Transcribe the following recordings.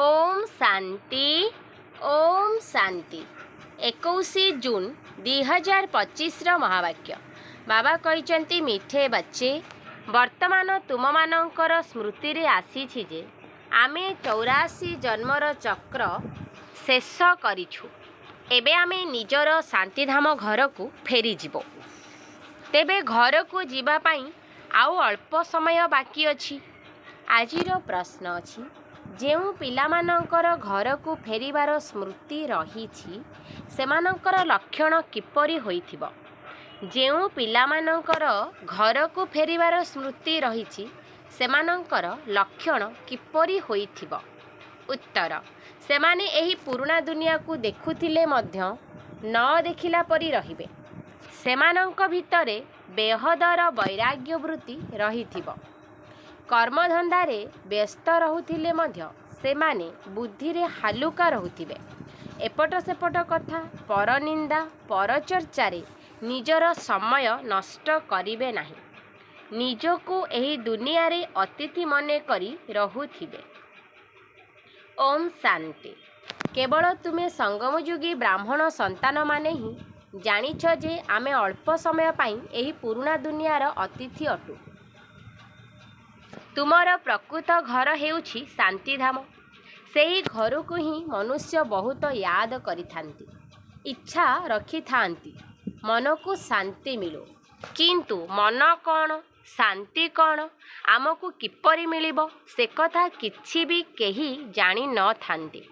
ओम शांति ओम शांति 21 जून 2025 महावाक्य बाबा कहते मिठे बच्चे वर्तमान तुम मानकर स्मृति रे आसीछि जे आमे 84 जन्मर चक्र शेष करिछु। एबे आमे निजर शांतिधाम घर को फेरी जीवो। तेबे घर को जीवा पाई आउ अल्प समय बाकी अछि। आजिर प्रश्न अछि जेउ पिलामानंकर घर को फेरिबार स्मृति रहिछि सेमानंकर लक्षण किपरि होइथिबो। जेउ पिलामानंकर घर को फेरिबार स्मृति रहिछि सेमानंकर लक्षण किपरि होइथिबो। उत्तर सेमाने एही पुराना दुनिया को देखुथिले मध्य न देखिला परि रहिबे। सेमानंक भितरे बेहदर वैराग्य वृत्ति रहिथिबो। कर्मधंदारे व्यस्त रहुथिले मध्य सेमाने बुद्धि रे हालुका रहुथिबे। एपट सेपट कथा परनिंदा परचर्चारे निजर समय नष्ट करिबे नाही। निजको एही दुनिया रे अतिथि मने करी रहुथिबे। ओम शांति। केवल तुमे संगमयुगी ब्राह्मण संतान माने ही जानिछ जे आमे अल्प समय पाई एही पुराना दुनियार अतिथि अटु। तुमर प्रकृत घर हेउछि शांतिधाम। सेही घर को ही मनुष्य बहुत याद करिथांती, इच्छा रखिथांती मन को शांति मिलो। किंतु मन कौन शांति कौन आमको किपरि मिलिबो से कथा किछि भी केही जानी न थांती।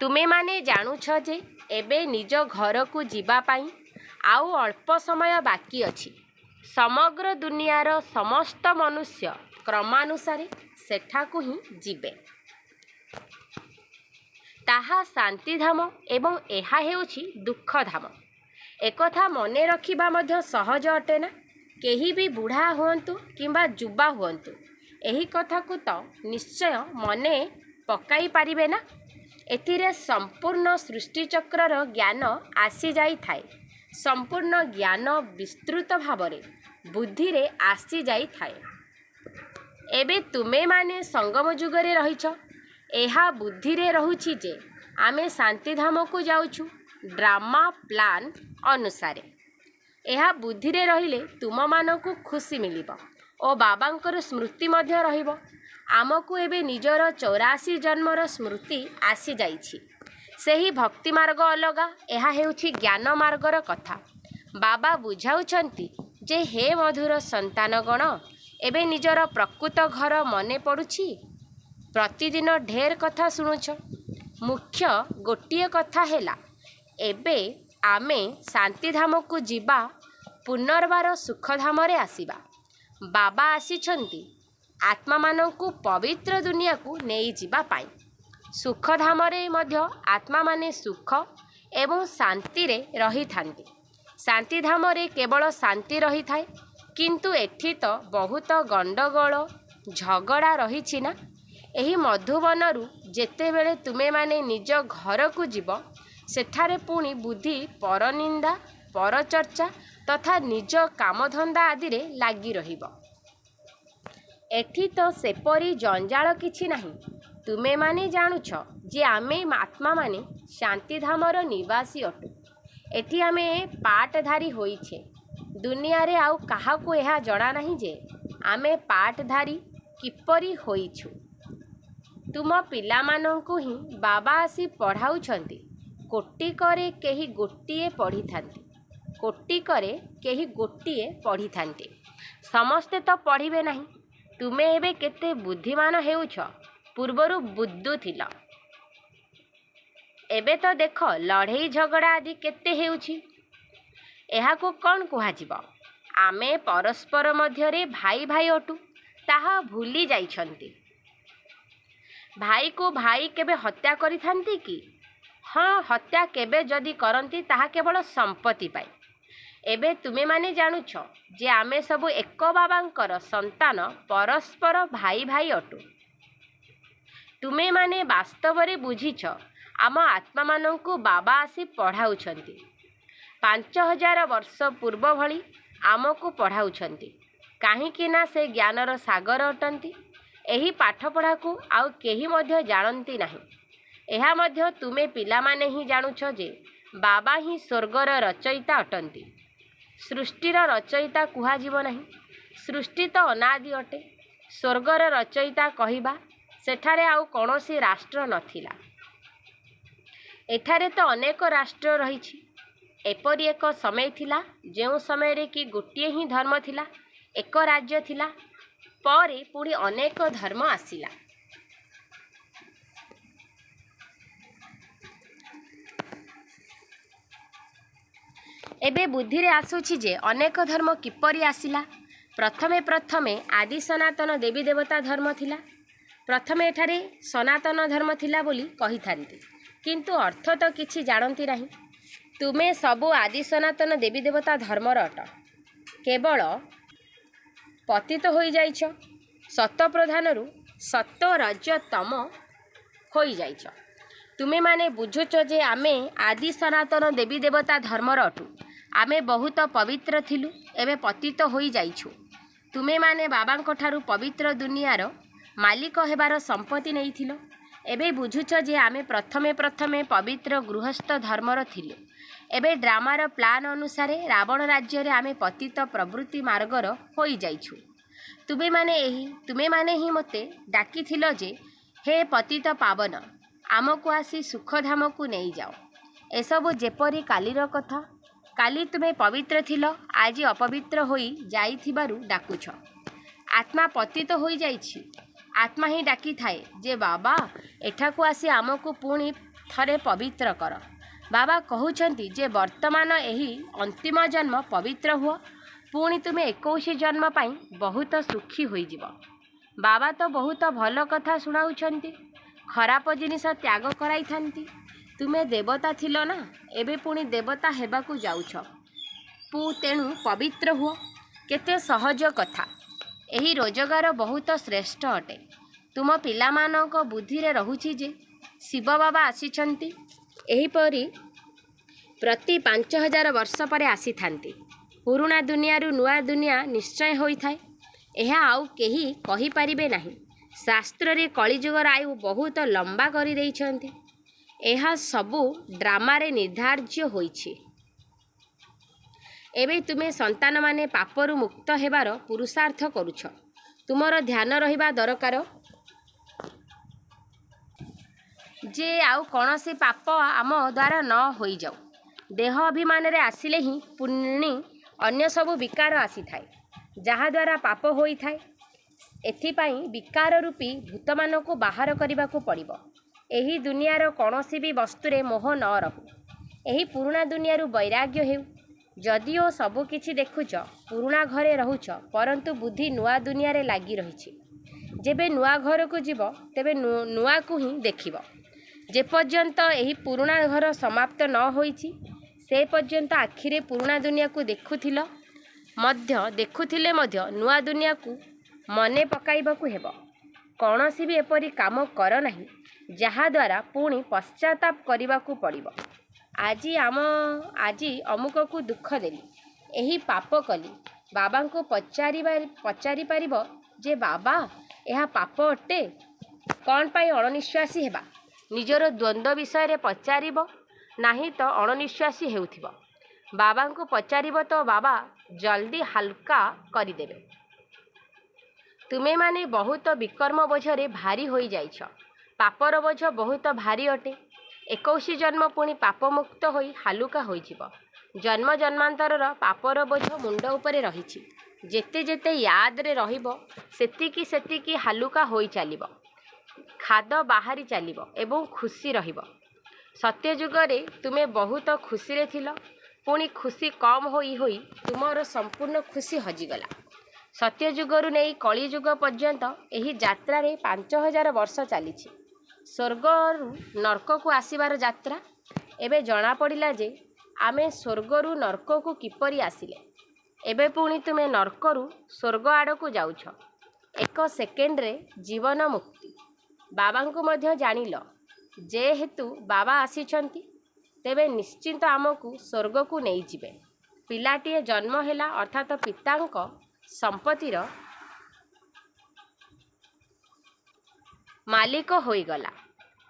तुमे माने जानुछ जे एबे निज घर को जीवा पाई आउ अल्प समय बाकी अछि। समग्र दुनियार समस्त मनुष्य क्रमानुसारे सेठाकु ही जीवे। ताहा शांतिधाम एवं एहा हेउछि दुःखधाम। एकथा मने रखिबा मध्य सहज अटे ना। केही भी बुढ़ा हुअन्तु किंबा जुबा हुअन्तु एही कथा को तो निश्चय मने पकाई पारिबे ना। एथिरे संपूर्ण सृष्टिचक्रर ज्ञान आसी जाई थाए। संपूर्ण ज्ञान विस्तृत भावरे बुद्धि रे आसी जाई थाए। एबे तुमे माने संगम जुगरे रहिछ। एहा बुद्धि रे रहुछि जे आमे शांतिधाम को जाउछु ड्रामा प्लान अनुसारे। एहा बुद्धि रे रहिले तुम मानकु खुशी मिलिबो ओ बाबांकर स्मृति मध्य रहिबो। आमको एबे निजर 84 जन्मर स्मृति आसी जाइछि। सेही भक्ति मार्ग अलगा, एहा हेउछि ज्ञान मार्गर कथा। बाबा बुझाउछंती जे हे मधुर संतानगण एबे निजर प्रकृत घर मने पड़ुछि। प्रतिदिन ढेर कथा शुणुछ। मुख्य गोटिए कथा हेला एबे आमे शांतिधाम को जीवा पुनर्बार सुखधाम रे आसीबा। बाबा आसीछंती आत्मा मानकु पवित्र दुनिया को नेई जीवा पाई। सुखधाम रे मध्य आत्मा माने सुख एवं शांति रे रही थांती। शांतिधाम रे केवल शांति रही थाए। किंतु एठी तो बहुत गंडगोल झगड़ा रही ना। एही मधुबनरु जेतेबेले तुमे माने निज घर को जीव सेठारे पुणी बुद्धि परनिंदा परचर्चा तथा निज कामधंदा आदि रे लागी रहिबो। एठी तो सेपरी जंजाल किछि नाही। तुमे माने जानुछ जे आमे आत्मा माने शांतिधामर निवासी अटु। एठी आमे पाटधारी होइछे। दुनिया रे आउ काहाकू एहा जणा नाही जे आमे पाटधारी किपरि होइछु। तुम पिलामानंकु ही बाबा आसी पढ़ाउछंती। कोटिकरे केही गोटिए पढ़ी थांती। कोटिकरे केही गोटिए पढ़ी थांती। समस्ते तो पढ़िबे नाही। तुमे एबे केते बुद्धिमान हेउछ। पूर्वरु बुद्धु थिल। एबे तो देख लड़ेई झगड़ा आदि केते हेउछि। एहा को कौन कुहाजिबो। आमे परस्पर मध्यरे भाई भाई अटु ताहा भूली जाइछंती। भाई को भाई केबे हत्या करि थांती कि? हाँ, हत्या केबे जदि करंती ताहा केवल संपत्ति पाई। एबे तुमे माने जानुछ जे आमे सबु एक बाबांकर संतान परस्पर भाई भाई अटु। तुमे माने वास्तव रे बुझिछ आम आत्मा मानंकु बाबा आसी पढ़ाउछंती। 5000 वर्ष पूर्व भली आमको पढ़ाउछंती। काहींकि ना से ज्ञानर सागर अटंती ଏହି ପାଠପଢ଼ାକୁ ଆଉ କେହି ମଧ୍ୟ ଜାଣନ୍ତି ନାହିଁ। ଏହା ମଧ୍ୟ ତୁମେ ପିଲାମାନେ ହିଁ ଜାଣୁଛ ଯେ ବାବା ହିଁ ସ୍ୱର୍ଗର ରଚୟିତା ଅଟନ୍ତି। ସୃଷ୍ଟିର ରଚୟିତା କୁହାଯିବ ନାହିଁ। ସୃଷ୍ଟି ତ ଅନାଦି ଅଟେ। ସ୍ୱର୍ଗର ରଚୟିତା କହିବା ସେଠାରେ ଆଉ କୌଣସି ରାଷ୍ଟ୍ର ନଥିଲା। ଏଠାରେ ତ ଅନେକ ରାଷ୍ଟ୍ର ରହିଛି। ଏପରି ଏକ ସମୟ ଥିଲା ଯେଉଁ ସମୟରେ କି ଗୋଟିଏ ହିଁ ଧର୍ମ ଥିଲା, ଏକ ରାଜ୍ୟ ଥିଲା। ପରେ ପୁଣି ଅନେକ ଧର୍ମ ଆସିଲା। ଏବେ ବୁଦ୍ଧିରେ ଆସୁଛି ଯେ ଅନେକ ଧର୍ମ କିପରି ଆସିଲା। ପ୍ରଥମେ ଆଦି ସନାତନ ଦେବୀ ଦେବତା ଧର୍ମ ଥିଲା। ପ୍ରଥମେ ଏଠାରେ ସନାତନ ଧର୍ମ ଥିଲା ବୋଲି କହିଥାନ୍ତି, କିନ୍ତୁ ଅର୍ଥ ତ କିଛି ଜାଣନ୍ତି ନାହିଁ। ତୁମେ ସବୁ ଆଦି ସନାତନ ଦେବୀ ଦେବତା ଧର୍ମର ଅଟ। କେବଳ ପତିତ ହୋଇଯାଇଛ। ସତପ୍ରଧାନରୁ ସତ୍ୱରଜତମ ହୋଇଯାଇଛ। ତୁମେମାନେ ବୁଝୁଛ ଯେ ଆମେ ଆଦି ସନାତନ ଦେବୀ ଦେବତା ଧର୍ମର ଅଟୁ। ଆମେ ବହୁତ ପବିତ୍ର ଥିଲୁ, ଏବେ ପତିତ ହୋଇଯାଇଛୁ। ତୁମେମାନେ ବାବାଙ୍କଠାରୁ ପବିତ୍ର ଦୁନିଆର ମାଲିକ ହେବାର ସମ୍ପତ୍ତି ନେଇଥିଲ। ଏବେ ବୁଝୁଛ ଯେ ଆମେ ପ୍ରଥମେ ପବିତ୍ର ଗୃହସ୍ଥ ଧର୍ମର ଥିଲୁ। ଏବେ ଡ୍ରାମାର ପ୍ଲାନ୍ ଅନୁସାରେ ରାବଣ ରାଜ୍ୟରେ ଆମେ ପତିତ ପ୍ରବୃତ୍ତି ମାର୍ଗର ହୋଇଯାଇଛୁ। ତୁମେମାନେ ହିଁ ମୋତେ ଡାକିଥିଲ ଯେ ହେ ପତିତ ପାବନ, ଆମକୁ ଆସି ସୁଖଧାମକୁ ନେଇଯାଅ। ଏସବୁ ଯେପରି କାଲିର କଥା। କାଲି ତୁମେ ପବିତ୍ର ଥିଲ, ଆଜି ଅପବିତ୍ର ହୋଇ ଯାଇଥିବାରୁ ଡାକୁଛ। ଆତ୍ମା ପତିତ ହୋଇଯାଇଛି। ଆତ୍ମା ହିଁ ଡାକିଥାଏ ଯେ ବାବା, ଏଠାକୁ ଆସି ଆମକୁ ପୁଣି ଥରେ ପବିତ୍ର କର। ବାବା କହୁଛନ୍ତି ଯେ ବର୍ତ୍ତମାନ ଏହି ଅନ୍ତିମ ଜନ୍ମ ପବିତ୍ର ହୁଅ, ପୁଣି ତୁମେ 21 ଜନ୍ମ ପାଇଁ ବହୁତ ସୁଖୀ ହୋଇଯିବ। ବାବା ତ ବହୁତ ଭଲ କଥା ଶୁଣାଉଛନ୍ତି। ଖରାପ ଜିନିଷ ତ୍ୟାଗ କରାଇଥାନ୍ତି। ତୁମେ ଦେବତା ଥିଲ ନା, ଏବେ ପୁଣି ଦେବତା ହେବାକୁ ଯାଉଛ। ତେଣୁ ପବିତ୍ର ହୁଅ। କେତେ ସହଜ କଥା। ଏହି ରୋଜଗାର ବହୁତ ଶ୍ରେଷ୍ଠ ଅଟେ। ତୁମ ପିଲାମାନଙ୍କ ବୁଦ୍ଧିରେ ରହୁଛି ଯେ ଶିବ ବାବା ଆସିଛନ୍ତି। ଏହିପରି ପ୍ରତି 5000 ବର୍ଷ ପରେ ଆସିଥାନ୍ତି। ପୁରୁଣା ଦୁନିଆରୁ ନୂଆ ଦୁନିଆ ନିଶ୍ଚୟ ହୋଇଥାଏ। ଏହା ଆଉ କେହି କହିପାରିବେ ନାହିଁ। ଶାସ୍ତ୍ରରେ କଳିଯୁଗର ଆୟୁ ବହୁତ ଲମ୍ବା କରିଦେଇଛନ୍ତି। ଏହା ସବୁ ଡ୍ରାମାରେ ନିର୍ଦ୍ଧାର୍ଯ୍ୟ ହୋଇଛି। ଏବେ ତୁମେ ସନ୍ତାନମାନେ ପାପରୁ ମୁକ୍ତ ହେବାର ପୁରୁଷାର୍ଥ କରୁଛ। ତୁମର ଧ୍ୟାନ ରହିବା ଦରକାର ଯେ ଆଉ କୌଣସି ପାପ ଆମ ଦ୍ୱାରା ନ ହୋଇଯାଉ। ଦେହ ଅଭିମାନରେ ଆସିଲେ ହିଁ ପୁଣି ଅନ୍ୟ ସବୁ ବିକାର ଆସିଥାଏ, ଯାହାଦ୍ୱାରା ପାପ ହୋଇଥାଏ। ଏଥିପାଇଁ ବିକାର ରୂପୀ ଭୂତମାନଙ୍କୁ ବାହାର କରିବାକୁ ପଡ଼ିବ। ଏହି ଦୁନିଆର କୌଣସି ବି ବସ୍ତୁରେ ମୋହ ନ ରହୁ। ଏହି ପୁରୁଣା ଦୁନିଆରୁ ବୈରାଗ୍ୟ ହେଉ। ଯଦିଓ ସବୁ କିଛି ଦେଖୁଛ, ପୁରୁଣା ଘରେ ରହୁଛ, ପରନ୍ତୁ ବୁଦ୍ଧି ନୂଆ ଦୁନିଆରେ ଲାଗି ରହିଛି। ଯେବେ ନୂଆ ଘରକୁ ଯିବ, ତେବେ ନୂଆକୁ ହିଁ ଦେଖିବ। ଯେପର୍ଯ୍ୟନ୍ତ ଏହି ପୁରୁଣା ଘର ସମାପ୍ତ ନ ହୋଇଛି, ସେ ପର୍ଯ୍ୟନ୍ତ ଆଖିରେ ପୁରୁଣା ଦୁନିଆକୁ ଦେଖୁଥିଲେ ମଧ୍ୟ ନୂଆ ଦୁନିଆକୁ ମନେ ପକାଇବାକୁ ହେବ। କୌଣସି ବି ଏପରି କାମ କର ନାହିଁ ଯାହାଦ୍ୱାରା ପୁଣି ପଶ୍ଚାତାପ କରିବାକୁ ପଡ଼ିବ। ଆଜି ଅମୁକକୁ ଦୁଃଖ ଦେଲି, ଏହି ପାପ କଲି। ବାବାଙ୍କୁ ପଚାରିପାରିବ ଯେ ବାବା, ଏହା ପାପ ଅଟେ? କ'ଣ ପାଇଁ ଅଣନିଶ୍ୱାସୀ ହେବା? ନିଜର ଦ୍ୱନ୍ଦ୍ୱ ବିଷୟରେ ପଚାରିବ ନାହିଁ ତ ଅଣନିଶ୍ୱାସୀ ହେଉଥିବ। ବାବାଙ୍କୁ ପଚାରିବ ତ ବାବା ଜଲ୍ଦି ହାଲକା କରିଦେବେ। ତୁମେମାନେ ବହୁତ ବିକର୍ମ ବୋଝରେ ଭାରି ହୋଇଯାଇଛ। ପାପର ବୋଝ ବହୁତ ଭାରି ଅଟେ। 21 ଜନ୍ମ ପୁଣି ପାପମୁକ୍ତ ହୋଇ ହାଲୁକା ହୋଇଯିବ। ଜନ୍ମ ଜନ୍ମାନ୍ତରର ପାପର ବୋଝ ମୁଣ୍ଡ ଉପରେ ରହିଛି। ଯେତେ ୟାଦରେ ରହିବ, ସେତିକି ହାଲୁକା ହୋଇ ଚାଲିବ। ଖାଦ ବାହାରି ଚାଲିବ ଏବଂ ଖୁସି ରହିବ। ସତ୍ୟଯୁଗରେ ତୁମେ ବହୁତ ଖୁସିରେ ଥିଲ, ପୁଣି ଖୁସି କମ୍ ହୋଇ ତୁମର ସମ୍ପୂର୍ଣ୍ଣ ଖୁସି ହଜିଗଲା। ସତ୍ୟଯୁଗରୁ ନେଇ କଳିଯୁଗ ପର୍ଯ୍ୟନ୍ତ ଏହି ଯାତ୍ରାରେ 5000 ବର୍ଷ ଚାଲିଛି। ସ୍ୱର୍ଗରୁ ନର୍କକୁ ଆସିବାର ଯାତ୍ରା। ଏବେ ଜଣାପଡ଼ିଲା ଯେ ଆମେ ସ୍ୱର୍ଗରୁ ନର୍କକୁ କିପରି ଆସିଲେ। ଏବେ ପୁଣି ତୁମେ ନର୍କରୁ ସ୍ୱର୍ଗ ଆଡ଼କୁ ଯାଉଛ। 1 ସେକେଣ୍ଡରେ ଜୀବନ ମୁକ୍ତି। ବାବାଙ୍କୁ ମଧ୍ୟ ଜାଣିଲ। ଯେହେତୁ ବାବା ଆସିଛନ୍ତି, ତେବେ ନିଶ୍ଚିନ୍ତ ଆମକୁ ସ୍ୱର୍ଗକୁ ନେଇଯିବେ। ପିଲାଟିଏ ଜନ୍ମ ହେଲା ଅର୍ଥାତ୍ ପିତାଙ୍କ ସମ୍ପତ୍ତିର ମାଲିକ ହୋଇଗଲା।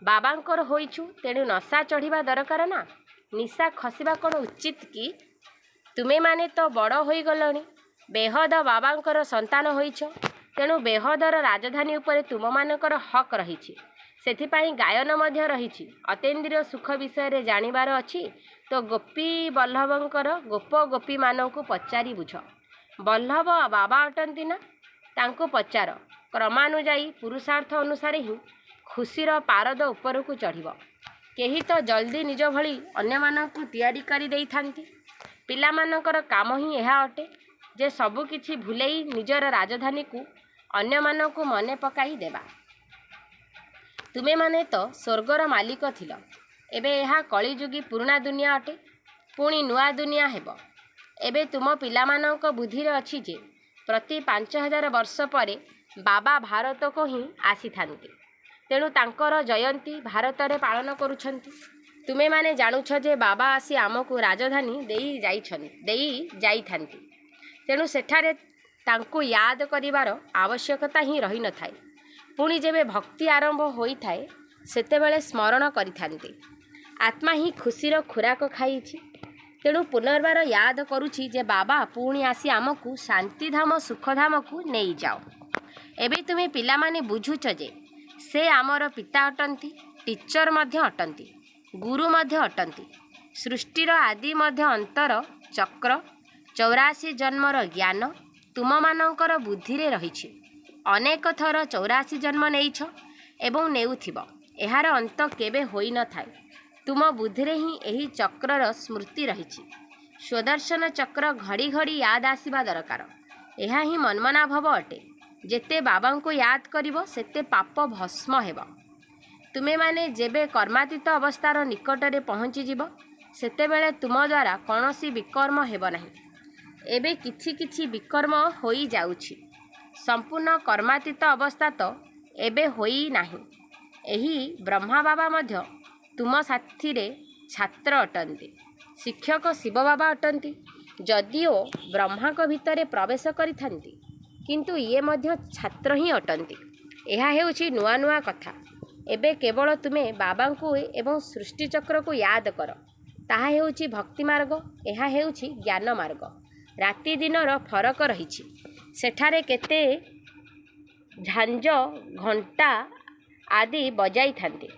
ବାବାଙ୍କର ହୋଇଛୁ, ତେଣୁ ନଶା ଚଢ଼ିବା ଦରକାର ନା। ନିଶା ଖସିବା କ'ଣ ଉଚିତ କି? ତୁମେମାନେ ତ ବଡ଼ ହୋଇଗଲଣି, ବେହଦ ବାବାଙ୍କର ସନ୍ତାନ ହୋଇଛ, ତେଣୁ ବେହଦର ରାଜଧାନୀ ଉପରେ ତୁମମାନଙ୍କର ହକ୍ ରହିଛି। ସେଥିପାଇଁ ଗାୟନ ମଧ୍ୟ ରହିଛି। ଅତୀନ୍ଦ୍ରିୟ ସୁଖ ବିଷୟରେ ଜାଣିବାର ଅଛି ତ ଗୋପୀ ବଲ୍ଲଭଙ୍କର ଗୋପ ଗୋପୀମାନଙ୍କୁ ପଚାରି ବୁଝ। ବଲ୍ଲଭ ବାବା ଅଟନ୍ତି ନା? ତାଙ୍କୁ ପଚାର। କ୍ରମାନୁଯାୟୀ ପୁରୁଷାର୍ଥ ଅନୁସାରେ ହିଁ ଖୁସିର ପାରଦ ଉପରକୁ ଚଢ଼ିବ। କେହି ତ ଜଲ୍ଦି ନିଜ ଭଳି ଅନ୍ୟମାନଙ୍କୁ ତିଆରି କରି ଦେଇଥାନ୍ତି। ପିଲାମାନଙ୍କର କାମ ହିଁ ଏହା ଅଟେ ଯେ ସବୁକିଛି ଭୁଲେଇ ନିଜର ରାଜଧାନୀକୁ ଅନ୍ୟମାନଙ୍କୁ ମନେ ପକାଇ ଦେବା। ତୁମେମାନେ ତ ସ୍ୱର୍ଗର ମାଲିକ ଥିଲ। ଏବେ ଏହା କଳିଯୁଗୀ ପୁରୁଣା ଦୁନିଆ ଅଟେ, ପୁଣି ନୂଆ ଦୁନିଆ ହେବ। ଏବେ ତୁମ ପିଲାମାନଙ୍କ ବୁଦ୍ଧିରେ ଅଛି ଯେ ପ୍ରତି 5000 ବର୍ଷ ପରେ ବାବା ଭାରତକୁ ହିଁ ଆସିଥାନ୍ତି, ତେଣୁ ତାଙ୍କର ଜୟନ୍ତୀ ଭାରତରେ ପାଳନ କରୁଛନ୍ତି। ତୁମେମାନେ ଜାଣୁଛ ଯେ ବାବା ଆସି ଆମକୁ ରାଜଧାନୀ ଦେଇ ଯାଇଥାନ୍ତି, ତେଣୁ ସେଠାରେ ତାଙ୍କୁ ୟାଦ କରିବାର ଆବଶ୍ୟକତା ହିଁ ରହିନଥାଏ। ପୁଣି ଯେବେ ଭକ୍ତି ଆରମ୍ଭ ହୋଇଥାଏ ସେତେବେଳେ ସ୍ମରଣ କରିଥାନ୍ତି। ଆତ୍ମା ହିଁ ଖୁସିର ଖୋରାକ ଖାଇଛି, ତେଣୁ ପୁନର୍ବାର ୟାଦ କରୁଛି ଯେ ବାବା ପୁଣି ଆସି ଆମକୁ ଶାନ୍ତିଧାମ ସୁଖଧାମକୁ ନେଇଯାଅ। ଏବେ ତୁମେ ପିଲାମାନେ ବୁଝୁଛ ଯେ ସେ ଆମର ପିତା ଅଟନ୍ତି, ଟିଚର ମଧ୍ୟ ଅଟନ୍ତି, ଗୁରୁ ମଧ୍ୟ ଅଟନ୍ତି। ସୃଷ୍ଟିର ଆଦି ମଧ୍ୟ ଅନ୍ତର ଚକ୍ର 84 ଜନ୍ମର ଜ୍ଞାନ ତୁମମାନଙ୍କର ବୁଦ୍ଧିରେ ରହିଛି। ଅନେକ ଥର 84 ଜନ୍ମ ନେଇଛ ଏବଂ ନେଉଥିବ। ଏହାର ଅନ୍ତ କେବେ ହୋଇନଥାଏ। ତୁମ ବୁଦ୍ଧିରେ ହିଁ ଏହି ଚକ୍ରର ସ୍ମୃତି ରହିଛି। ସ୍ୱଦର୍ଶନ ଚକ୍ର ଘଡ଼ି ଘଡ଼ି ୟାଦ ଆସିବା ଦରକାର। ଏହା ହିଁ ମନ୍ମନାଭବ ଅଟେ। ଯେତେ ବାବାଙ୍କୁ ୟାଦ କରିବ ସେତେ ପାପ ଭସ୍ମ ହେବ। ତୁମେମାନେ ଯେବେ କର୍ମାତୀତ ଅବସ୍ଥାର ନିକଟରେ ପହଞ୍ଚିଯିବ ସେତେବେଳେ ତୁମ ଦ୍ୱାରା କୌଣସି ବିକର୍ମ ହେବ ନାହିଁ। ଏବେ କିଛି କିଛି ବିକର୍ମ ହୋଇଯାଉଛି। ସମ୍ପୂର୍ଣ୍ଣ କର୍ମାତୀତ ଅବସ୍ଥା ତ ଏବେ ହୋଇନାହିଁ। ଏହି ବ୍ରହ୍ମା ବାବା ମଧ୍ୟ ତୁମ ସାଥିରେ ଛାତ୍ର ଅଟନ୍ତି। ଶିକ୍ଷକ ଶିବ ବାବା ଅଟନ୍ତି। ଯଦିଓ ବ୍ରହ୍ମାଙ୍କ ଭିତରେ ପ୍ରବେଶ କରିଥାନ୍ତି, କିନ୍ତୁ ଇଏ ମଧ୍ୟ ଛାତ୍ର ହିଁ ଅଟନ୍ତି। ଏହା ହେଉଛି ନୂଆ ନୂଆ କଥା। ଏବେ କେବଳ ତୁମେ ବାବାଙ୍କୁ ଏବଂ ସୃଷ୍ଟିଚକ୍ରକୁ ୟାଦ କର। ତାହା ହେଉଛି ଭକ୍ତି ମାର୍ଗ, ଏହା ହେଉଛି ଜ୍ଞାନ ମାର୍ଗ। ରାତି ଦିନର ଫରକ ରହିଛି। ସେଠାରେ କେତେ ଝାଞ୍ଜ ଘଣ୍ଟା ଆଦି ବଜାଇଥାନ୍ତି।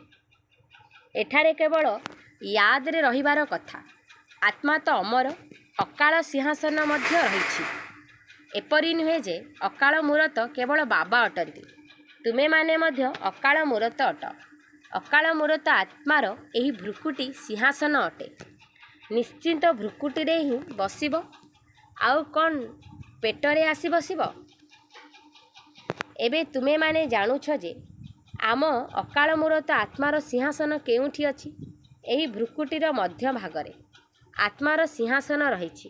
ଏଠାରେ କେବଳ ୟାଦରେ ରହିବାର କଥା। ଆତ୍ମା ତ ଅମର, ଅକାଳ ସିଂହାସନ ମଧ୍ୟ ରହିଛି। ଏପରି ନୁହେଁ ଯେ ଅକାଳ ମୂରତ କେବଳ ବାବା ଅଟନ୍ତି। ତୁମେମାନେ ମଧ୍ୟ ଅକାଳ ମୂରତ ଅଟ। ଅକାଳ ମୂରତ ଆତ୍ମାର ଏହି ଭୃକୁଟି ସିଂହାସନ ଅଟେ। ନିଶ୍ଚିନ୍ତ ଭୃକୁଟିରେ ହିଁ ବସିବ, ଆଉ କ'ଣ ପେଟରେ ଆସି ବସିବ? ଏବେ ତୁମେମାନେ ଜାଣୁଛ ଯେ ଆମ ଅକାଳ ମୂରତ ଆତ୍ମାର ସିଂହାସନ କେଉଁଠି ଅଛି? ଏହି ଭୃକୁଟିର ମଧ୍ୟ ଭାଗରେ ଆତ୍ମାର ସିଂହାସନ ରହିଛି।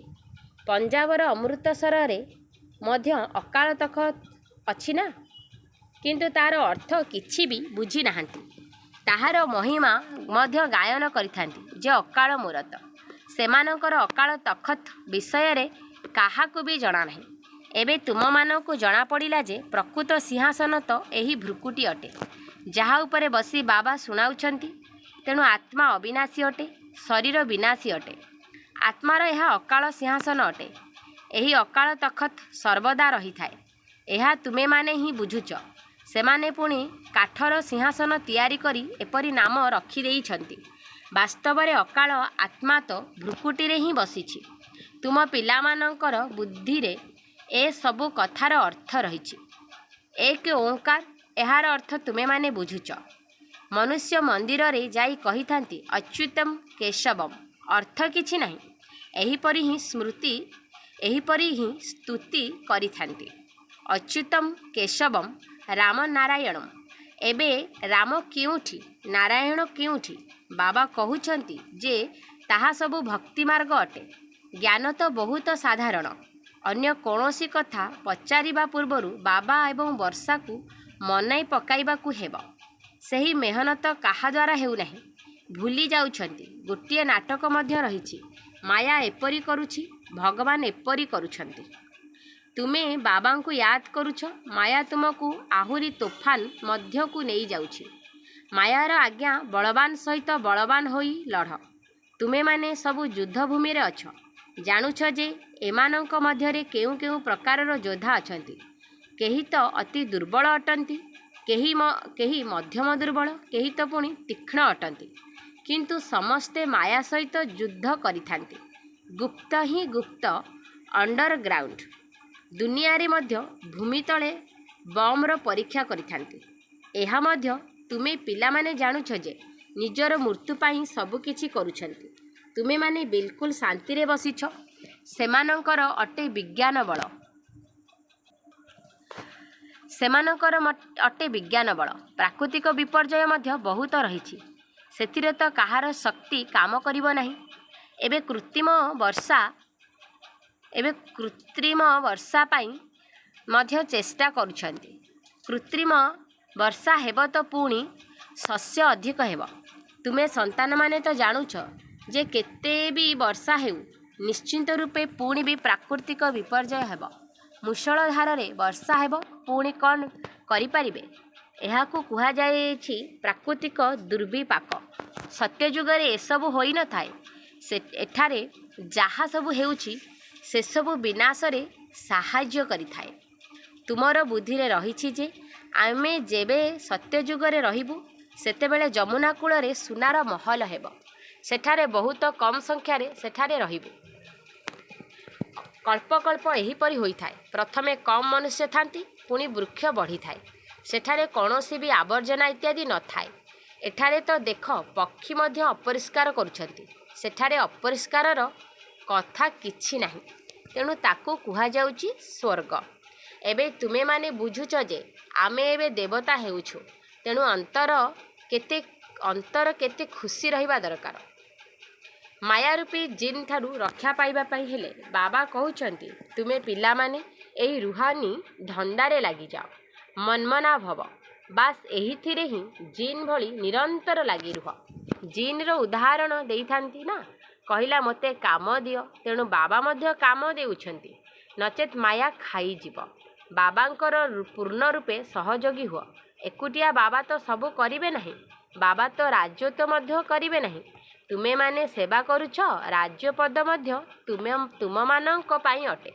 ପଞ୍ଜାବର ଅମୃତସରରେ ମଧ୍ୟ ଅକାଳ ତଖତ ଅଛି ନା? କିନ୍ତୁ ତାହାର ଅର୍ଥ କିଛି ବି ବୁଝି ନାହାନ୍ତି। ତାହାର ମହିମା ମଧ୍ୟ ଗାୟନ କରିଥାନ୍ତି ଯେ ଅକାଳ ମୂରତ। ସେମାନଙ୍କର ଅକାଳ ତଖତ ବିଷୟରେ କାହାକୁ ବି ଜଣାନାହିଁ। ଏବେ ତୁମମାନଙ୍କୁ ଜଣାପଡ଼ିଲା ଯେ ପ୍ରକୃତ ସିଂହାସନ ତ ଏହି ଭୃକୁଟି ଅଟେ, ଯାହା ଉପରେ ବସି ବାବା ଶୁଣାଉଛନ୍ତି। ତେଣୁ ଆତ୍ମା ଅବିନାଶୀ ଅଟେ, ଶରୀର ବିନାଶୀ ଅଟେ। ଆତ୍ମାର ଏହା ଅକାଳ ସିଂହାସନ ଅଟେ। ଏହି ଅକାଳ ତଖତ ସର୍ବଦା ରହିଥାଏ। ଏହା ତୁମେମାନେ ହିଁ ବୁଝୁଛ। ସେମାନେ ପୁଣି କାଠର ସିଂହାସନ ତିଆରି କରି ଏପରି ନାମ ରଖିଦେଇଛନ୍ତି। ବାସ୍ତବରେ ଅକାଳ ଆତ୍ମା ତ ଭୃକୁଟିରେ ହିଁ ବସିଛି। ତୁମ ପିଲାମାନଙ୍କର ବୁଦ୍ଧିରେ ଏସବୁ କଥାର ଅର୍ଥ ରହିଛି। ଏକ ଓଁକାର, ଏହାର ଅର୍ଥ ତୁମେମାନେ ବୁଝୁଛ। ମନୁଷ୍ୟ ମନ୍ଦିରରେ ଯାଇ କହିଥାନ୍ତି ଅଚ୍ୟୁତମ୍ କେଶବମ୍, ଅର୍ଥ କିଛି ନାହିଁ। ଏହିପରି ହିଁ ସ୍ତୁତି କରିଥାନ୍ତି। ଅଚ୍ୟୁତମ୍ କେଶବମ୍ ରାମ ନାରାୟଣମ୍। ଏବେ ରାମ କେଉଁଠି, ନାରାୟଣ କେଉଁଠି? ବାବା କହୁଛନ୍ତି ଯେ ତାହା ସବୁ ଭକ୍ତି ମାର୍ଗ ଅଟେ। ଜ୍ଞାନ ତ ବହୁତ ସାଧାରଣ। ଅନ୍ୟ କୌଣସି କଥା ପଚାରିବା ପୂର୍ବରୁ ବାବା ଏବଂ ବର୍ଷାକୁ ମନାଇ ପକାଇବାକୁ ହେବ। ସେହି ମେହନତ କାହା ଦ୍ୱାରା ହେଉନାହିଁ। ଭୁଲି ଯାଉଛନ୍ତି ଗୋଟିଏ ନାଟକ ମଧ୍ୟ ରହିଛି। ମାୟା ଏପରି କରୁଛି, ଭଗବାନ ଏପରି କରୁଛନ୍ତି। ତୁମେ ବାବାଙ୍କୁ ୟାଦ କରୁଛ, ମାୟା ତୁମକୁ ଆହୁରି ତୋଫାନ ମଧ୍ୟକୁ ନେଇଯାଉଛି। ମାୟାର ଆଜ୍ଞା ବଳବାନ ସହିତ ବଳବାନ ହୋଇ ଲଢ଼। ତୁମେମାନେ ସବୁ ଯୁଦ୍ଧଭୂମିରେ ଅଛ। ଜାଣୁଛ ଯେ ଏମାନଙ୍କ ମଧ୍ୟରେ କେଉଁ କେଉଁ ପ୍ରକାରର ଯୋଦ୍ଧା ଅଛନ୍ତି। କେହି ତ ଅତି ଦୁର୍ବଳ ଅଟନ୍ତି, କେହି ମଧ୍ୟମ ଦୁର୍ବଳ, କେହି ତ ପୁଣି ତୀକ୍ଷ୍ଣ ଅଟନ୍ତି। କିନ୍ତୁ ସମସ୍ତେ ମାୟା ସହିତ ଯୁଦ୍ଧ କରିଥାନ୍ତି। ଗୁପ୍ତ ହିଁ ଗୁପ୍ତ, ଅଣ୍ଡରଗ୍ରାଉଣ୍ଡ ଦୁନିଆରେ ମଧ୍ୟ ଭୂମି ତଳେ ବମ୍ର ପରୀକ୍ଷା କରିଥାନ୍ତି। ଏହା ମଧ୍ୟ ତୁମେ ପିଲାମାନେ ଜାଣୁଛ ଯେ ନିଜର ମୃତ୍ୟୁ ପାଇଁ ସବୁକିଛି କରୁଛନ୍ତି। ତୁମେମାନେ ବିଲକୁଲ ଶାନ୍ତିରେ ବସିଛ। ସେମାନଙ୍କର ଅଟେ ବିଜ୍ଞାନ ବଳ। ପ୍ରାକୃତିକ ବିପର୍ଯ୍ୟୟ ମଧ୍ୟ ବହୁତ ରହିଛି। ସେଥିରେ ତ କାହାର ଶକ୍ତି କାମ କରିବ ନାହିଁ। ଏବେ କୃତ୍ରିମ ବର୍ଷା ପାଇଁ ମଧ୍ୟ ଚେଷ୍ଟା କରୁଛନ୍ତି। କୃତ୍ରିମ ବର୍ଷା ହେବ ତ ପୁଣି ଶସ୍ୟ ଅଧିକ ହେବ। ତୁମେ ସନ୍ତାନମାନେ ତ ଜାଣୁଛ ଯେ କେତେ ବି ବର୍ଷା ହେଉ, ନିଶ୍ଚିନ୍ତ ରୂପେ ପୁଣି ବି ପ୍ରାକୃତିକ ବିପର୍ଯ୍ୟୟ ହେବ। ମୂଷଳଧାରରେ ବର୍ଷା ହେବ, ପୁଣି କ'ଣ କରିପାରିବେ? ଏହାକୁ କୁହାଯାଇଛି ପ୍ରାକୃତିକ ଦୁର୍ବିପାକ। ସତ୍ୟଯୁଗରେ ଏସବୁ ହୋଇନଥାଏ। ଏଠାରେ ଯାହା ସବୁ ହେଉଛି ସେସବୁ ବିନାଶରେ ସାହାଯ୍ୟ କରିଥାଏ। ତୁମର ବୁଦ୍ଧିରେ ରହିଛି ଯେ ଆମେ ଯେବେ ସତ୍ୟଯୁଗରେ ରହିବୁ, ସେତେବେଳେ ଯମୁନା କୂଳରେ ସୁନାର ମହଲ ହେବ। ସେଠାରେ ବହୁତ କମ୍ ସଂଖ୍ୟାରେ ସେଠାରେ ରହିବୁ। କଳ୍ପ କଳ୍ପ ଏହିପରି ହୋଇଥାଏ। ପ୍ରଥମେ କମ୍ ମନୁଷ୍ୟ ଥାନ୍ତି, ପୁଣି ବୃକ୍ଷ ବଢ଼ିଥାଏ। ସେଠାରେ କୌଣସି ବି ଆବର୍ଜନା ଇତ୍ୟାଦି ନଥାଏ। ଏଠାରେ ତ ଦେଖ, ପକ୍ଷୀ ମଧ୍ୟ ଅପରିଷ୍କାର କରୁଛନ୍ତି। ସେଠାରେ ଅପରିଷ୍କାରର କଥା କିଛି ନାହିଁ। ତେଣୁ ତାକୁ କୁହାଯାଉଛି ସ୍ୱର୍ଗ। ଏବେ ତୁମେମାନେ ବୁଝୁଛ ଯେ ଆମେ ଏବେ ଦେବତା ହେଉଛୁ। ତେଣୁ ଅନ୍ତର କେତେ ଖୁସି ରହିବା ଦରକାର। ମାୟାରୂପୀ ଜିନ୍ ଠାରୁ ରକ୍ଷା ପାଇବା ପାଇଁ ହେଲେ ବାବା କହୁଛନ୍ତି, ତୁମେ ପିଲାମାନେ ଏହି ରୁହାନୀ ଧନ୍ଦାରେ ଲାଗିଯାଅ, ମନ୍ମନା ଭବ। ବାସ୍ ଏହିଥିରେ ହିଁ ଜିନ୍ ଭଳି ନିରନ୍ତର ଲାଗି ରୁହ। ଜିନ୍ର ଉଦାହରଣ ଦେଇଥାନ୍ତି ନା, କହିଲା ମୋତେ କାମ ଦିଅ। ତେଣୁ ବାବା ମଧ୍ୟ କାମ ଦେଉଛନ୍ତି, ନଚେତ୍ ମାୟା ଖାଇଯିବ। ବାବାଙ୍କର ପୂର୍ଣ୍ଣ ରୂପେ ସହଯୋଗୀ ହୁଅ। ଏକୁଟିଆ ବାବା ତ ସବୁ କରିବେ ନାହିଁ। ବାବା ତ ରାଜତ୍ୱ ମଧ୍ୟ କରିବେ ନାହିଁ। ତୁମେମାନେ ସେବା କରୁଛ, ରାଜ୍ୟପଦ ମଧ୍ୟ ତୁମମାନଙ୍କ ପାଇଁ ଅଟେ।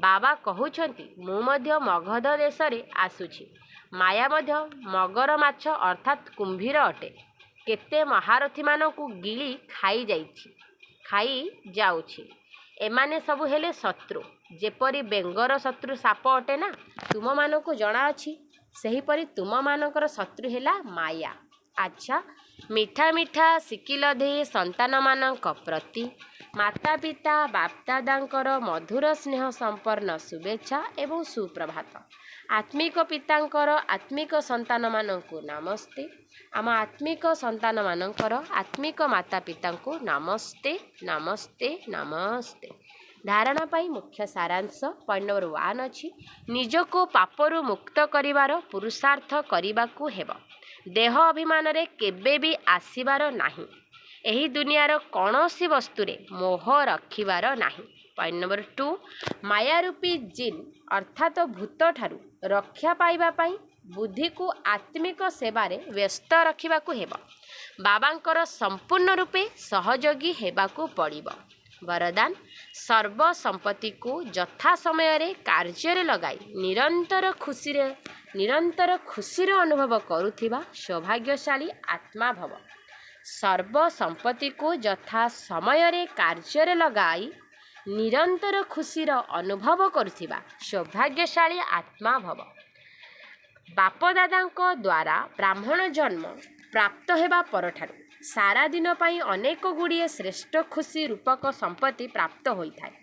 ବାବା କହୁଛନ୍ତି, ମୁଁ ମଧ୍ୟ ମଗଧ ଦେଶରେ ଆସୁଛି। ମାୟା ମଧ୍ୟ ମଗର ମାଛ ଅର୍ଥାତ୍ କୁମ୍ଭୀର ଅଟେ। କେତେ ମହାରଥୀମାନଙ୍କୁ ଗିଳି ଖାଇଯାଉଛି। ଏମାନେ ସବୁ ହେଲେ ଶତ୍ରୁ। ଯେପରି ବେଙ୍ଗର ଶତ୍ରୁ ସାପ ଅଟେ ନା, ତୁମମାନଙ୍କୁ ଜଣାଅଛି। ସେହିପରି ତୁମମାନଙ୍କର ଶତ୍ରୁ ହେଲା ମାୟା। ଆଚ୍ଛା, ମିଠା ମିଠା ଶିକିଲ ଦେଇ ସନ୍ତାନମାନଙ୍କ ପ୍ରତି ମାତା ପିତା ବାପଦାଦାଙ୍କର ମଧୁର ସ୍ନେହ ସମ୍ପନ୍ନ ଶୁଭେଚ୍ଛା ଏବଂ ସୁପ୍ରଭାତ। ଆତ୍ମିକ ପିତାଙ୍କର ଆତ୍ମିକ ସନ୍ତାନମାନଙ୍କୁ ନମସ୍ତେ। ଆମ ଆତ୍ମିକ ସନ୍ତାନମାନଙ୍କର ଆତ୍ମିକ ମାତା ପିତାଙ୍କୁ ନମସ୍ତେ, ନମସ୍ତେ, ନମସ୍ତେ। ଧାରଣା ପାଇଁ ମୁଖ୍ୟ ସାରାଂଶ ପଏଣ୍ଟ ନମ୍ବର 1 ଅଛି, ନିଜକୁ ପାପରୁ ମୁକ୍ତ କରିବାର ପୁରୁଷାର୍ଥ କରିବାକୁ ହେବ। ଦେହ ଅଭିମାନରେ କେବେ ବି ଆସିବାର ନାହିଁ। ଏହି ଦୁନିଆର କୌଣସି ବସ୍ତୁରେ ମୋହ ରଖିବାର ନାହିଁ। ପଏଣ୍ଟ ନମ୍ବର 2, ମାୟାରୂପୀ ଜିନ୍ ଅର୍ଥାତ୍ ଭୂତଠାରୁ ରକ୍ଷା ପାଇବା ପାଇଁ ବୁଦ୍ଧିକୁ ଆତ୍ମିକ ସେବାରେ ବ୍ୟସ୍ତ ରଖିବାକୁ ହେବ। ବାବାଙ୍କର ସମ୍ପୂର୍ଣ୍ଣ ରୂପେ ସହଯୋଗୀ ହେବାକୁ ପଡ଼ିବ। ବରଦାନ, ସର୍ବ ସମ୍ପତ୍ତିକୁ ଯଥା ସମୟରେ କାର୍ଯ୍ୟରେ ଲଗାଇ ନିରନ୍ତର ଖୁସିର ଅନୁଭବ କରୁଥିବା ସୌଭାଗ୍ୟଶାଳୀ ଆତ୍ମା ଭବ। ସର୍ବ ସମ୍ପତ୍ତିକୁ ଯଥା ସମୟରେ କାର୍ଯ୍ୟରେ ଲଗାଇ ନିରନ୍ତର ଖୁସିର ଅନୁଭବ କରୁଥିବା ସୌଭାଗ୍ୟଶାଳୀ ଆତ୍ମା ଭବ। ବାପଦାଦାଙ୍କ ଦ୍ୱାରା ବ୍ରାହ୍ମଣ ଜନ୍ମ ପ୍ରାପ୍ତ ହେବା ପରଠାରୁ ସାରା ଦିନ ପାଇଁ ଅନେକ ଗୁଡ଼ିଏ ଶ୍ରେଷ୍ଠ ଖୁସି ରୂପକ ସମ୍ପତ୍ତି ପ୍ରାପ୍ତ ହୋଇଥାଏ।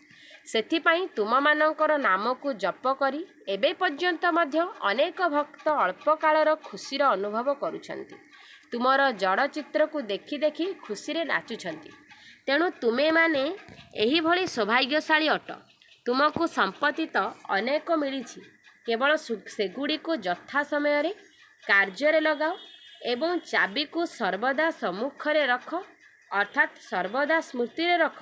ସେଥିପାଇଁ ତୁମମାନଙ୍କର ନାମକୁ ଜପ କରି ଏବେ ପର୍ଯ୍ୟନ୍ତ ମଧ୍ୟ ଅନେକ ଭକ୍ତ ଅଳ୍ପକାଳର ଖୁସିର ଅନୁଭବ କରୁଛନ୍ତି। ତୁମର ଜଡ଼ ଚିତ୍ରକୁ ଦେଖି ଦେଖି ଖୁସିରେ ନାଚୁଛନ୍ତି। ତେଣୁ ତୁମେମାନେ ଏହିଭଳି ସୌଭାଗ୍ୟଶାଳୀ ଅଟ। ତୁମକୁ ସମ୍ପତ୍ତି ତ ଅନେକ ମିଳିଛି, କେବଳ ସେଗୁଡ଼ିକୁ ଯଥା ସମୟରେ କାର୍ଯ୍ୟରେ ଲଗାଅ ଏବଂ ଚାବିକୁ ସର୍ବଦା ସମ୍ମୁଖରେ ରଖ, ଅର୍ଥାତ୍ ସର୍ବଦା ସ୍ମୃତିରେ ରଖ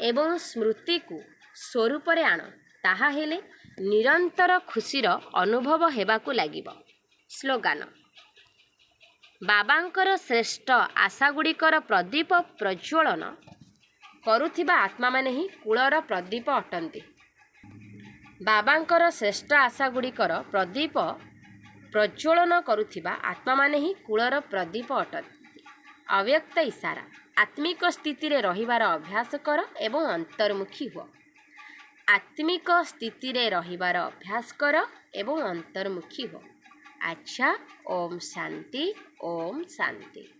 ଏବଂ ସ୍ମୃତିକୁ ସ୍ୱରୂପରେ ଆଣ। ତାହା ହେଲେ ନିରନ୍ତର ଖୁସିର ଅନୁଭବ ହେବାକୁ ଲାଗିବ। ସ୍ଲୋଗାନ। ବାବାଙ୍କର ଶ୍ରେଷ୍ଠ ଆଶାଗୁଡ଼ିକର ପ୍ରଦୀପ ପ୍ରଜ୍ୱଳନ କରୁଥିବା ଆତ୍ମାମାନେ ହିଁ କୂଳର ପ୍ରଦୀପ ଅଟନ୍ତି। ବାବାଙ୍କର ଶ୍ରେଷ୍ଠ ଆଶାଗୁଡ଼ିକର ପ୍ରଦୀପ ପ୍ରଜ୍ୱଳନ କରୁଥିବା ଆତ୍ମାମାନେ ହିଁ କୂଳର ପ୍ରଦୀପ ଅଟନ୍ତି। ଅବ୍ୟକ୍ତ ଇସାରା। ଆତ୍ମିକ ସ୍ଥିତିରେ ରହିବାର ଅଭ୍ୟାସ କର ଏବଂ ଅନ୍ତର୍ମୁଖୀ ହୁଅ। ଆତ୍ମିକ ସ୍ଥିତିରେ ରହିବାର ଅଭ୍ୟାସ କର ଏବଂ ଅନ୍ତର୍ମୁଖୀ ହୁଅ। ଆଚ୍ଛା, ଓମ୍ ଶାନ୍ତି, ଓମ୍ ଶାନ୍ତି।